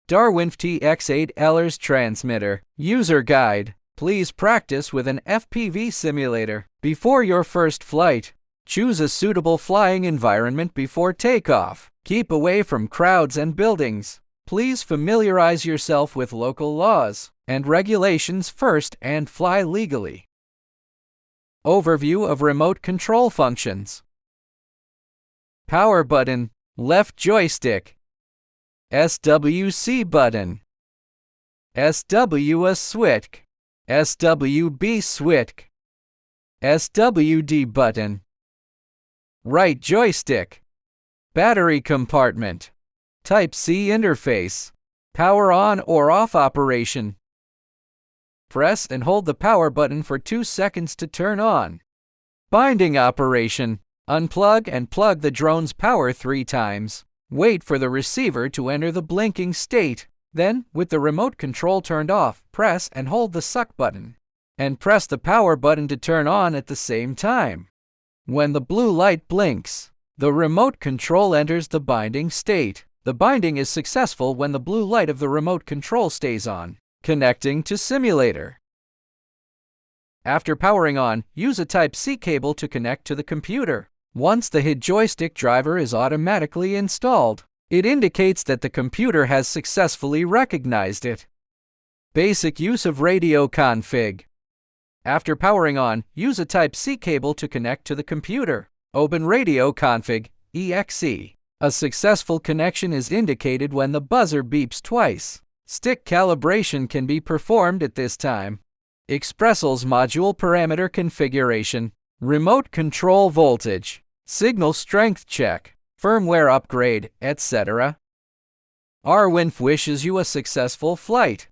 Darwin TX8 ELRS Transmitter. User Guide. Please practice with an FPV simulator before your first flight. Choose a suitable flying environment before takeoff. Keep away from crowds and buildings. Please familiarize yourself with local laws and regulations first and fly legally. Overview of remote control functions. Power button, left joystick. SWC button. SWA switch. SWB switch. SWD button. Right joystick. Battery compartment. Type-C interface. Power on or off operation. Press and hold the power button for 2 seconds to turn on. Binding operation. Unplug and plug the drone's power 3 times. Wait for the receiver to enter the blinking state. Then, with the remote control turned off, press and hold the suck button. And press the power button to turn on at the same time. When the blue light blinks, the remote control enters the binding state. The binding is successful when the blue light of the remote control stays on. Connecting to simulator. After powering on, use a Type-C cable to connect to the computer. Once the HID joystick driver is automatically installed, it indicates that the computer has successfully recognized it. Basic use of RadioConfig. After powering on, use a Type-C cable to connect to the computer. Open RadioConfig, exe. A successful connection is indicated when the buzzer beeps twice. Stick calibration can be performed at this time. Expressos module parameter configuration. Remote control voltage. Signal strength check. Firmware upgrade, etc. RWinf wishes you a successful flight.